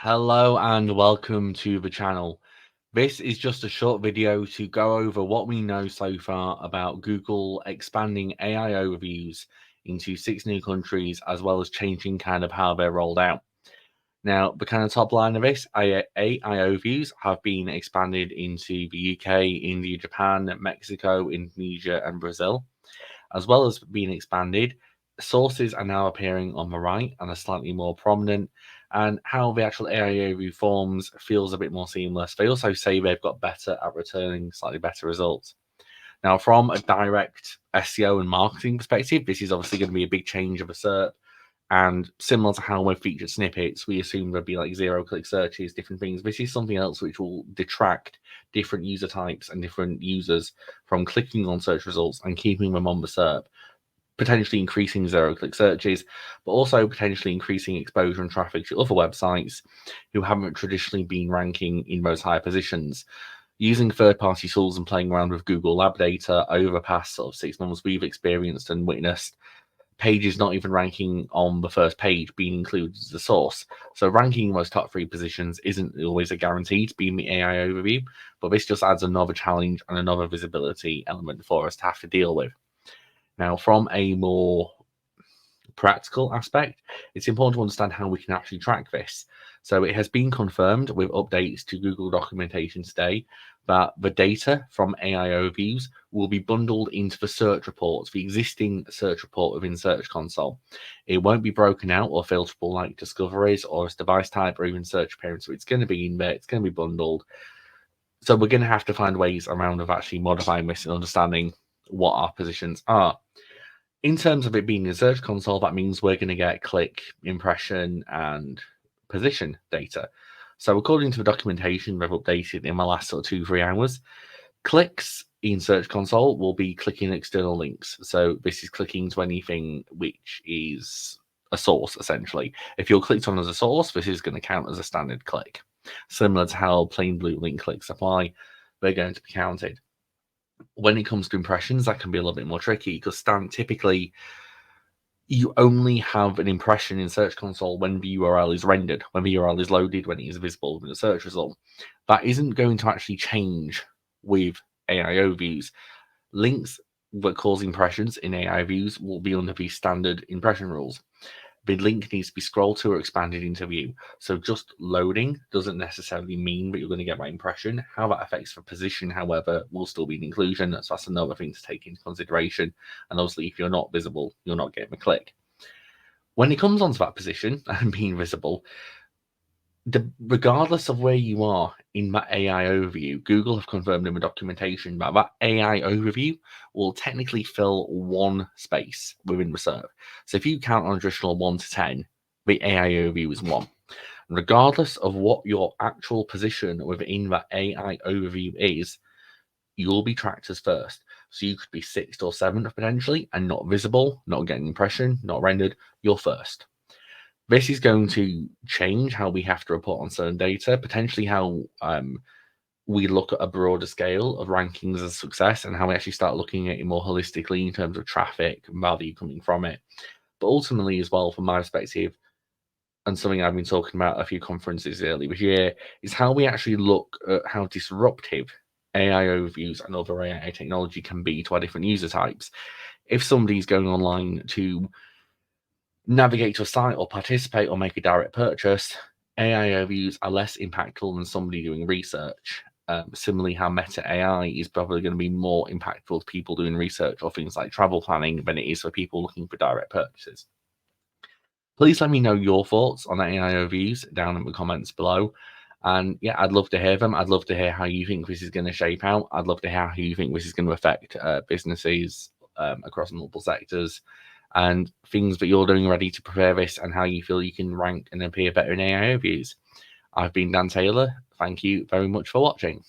Hello and welcome to the channel. This is just a short video to go over what we know so far about Google expanding AI overviews into 6 new countries, as well as changing kind of how they're rolled out. Now, the kind of top line of this, AI overviews have been expanded into the UK, India, Japan, Mexico, Indonesia, and Brazil, as well as being expanded. Sources are now appearing on the right and are slightly more prominent, and how the actual AI overview forms feels a bit more seamless. They also say they've got better at returning slightly better results. Now, from a direct SEO and marketing perspective, this is obviously going to be a big change of a SERP. And similar to how we've featured snippets, we assume there'd be like zero-click searches, different things. This is something else which will detract different user types and different users from clicking on search results and keeping them on the SERP, potentially increasing zero-click searches, but also potentially increasing exposure and traffic to other websites who haven't traditionally been ranking in those higher positions. Using third-party tools and playing around with Google Lab data over the past sort of 6 months, we've experienced and witnessed pages not even ranking on the first page being included as a source. So ranking those top 3 positions isn't always a guarantee to be in the AI overview, but this just adds another challenge and another visibility element for us to have to deal with. Now, from a more practical aspect, it's important to understand how we can actually track this. So it has been confirmed with updates to Google documentation today that the data from AI overviews will be bundled into the search reports, the existing search report within Search Console. It won't be broken out or filterable like discoveries or as device type or even search appearance. So it's going to be in there, it's going to be bundled. So we're going to have to find ways around of actually modifying this and understanding what our positions are. In terms of it being in Search Console, that means we're going to get click, impression, and position data. So according to the documentation they've updated in the last sort of 2-3 hours, clicks in Search Console will be clicking external links. So this is clicking to anything which is a source, essentially. If you're clicked on as a source, this is going to count as a standard click. Similar to how plain blue link clicks apply, they're going to be counted. When it comes to impressions, that can be a little bit more tricky because typically you only have an impression in Search Console when the URL is rendered, when the URL is loaded, when it is visible in the search result. That isn't going to actually change with AI overviews. Links that cause impressions in AI views will be under the standard impression rules. The link needs to be scrolled to or expanded into view. So just loading doesn't necessarily mean that you're going to get that impression. How that affects the position, however, will still be an inclusion. So that's another thing to take into consideration. And obviously, if you're not visible, you're not getting a click. When it comes onto that position and being visible, regardless of where you are in that AI overview, Google have confirmed in the documentation that that AI overview will technically fill 1 space within the SERP. So if you count on a traditional 1 to 10, the AI overview is 1. Regardless of what your actual position within that AI overview is, you'll be tracked as first. So you could be 6th or 7th potentially and not visible, not getting impression, not rendered. You're first. This is going to change how we have to report on certain data, potentially how we look at a broader scale of rankings as a success and how we actually start looking at it more holistically in terms of traffic and value coming from it. But ultimately, as well, from my perspective, and something I've been talking about at a few conferences earlier this year, is how we actually look at how disruptive AI overviews and other AI technology can be to our different user types. If somebody's going online to navigate to a site or participate or make a direct purchase, AI overviews are less impactful than somebody doing research. Similarly, how Meta AI is probably going to be more impactful to people doing research or things like travel planning than it is for people looking for direct purchases. Please let me know your thoughts on AI overviews down in the comments below. And yeah, I'd love to hear them. I'd love to hear how you think this is going to shape out. I'd love to hear how you think this is going to affect businesses across multiple sectors and things that you're doing ready to prepare this and how you feel you can rank and appear better in AI overviews. I've been Dan Taylor. Thank you very much for watching.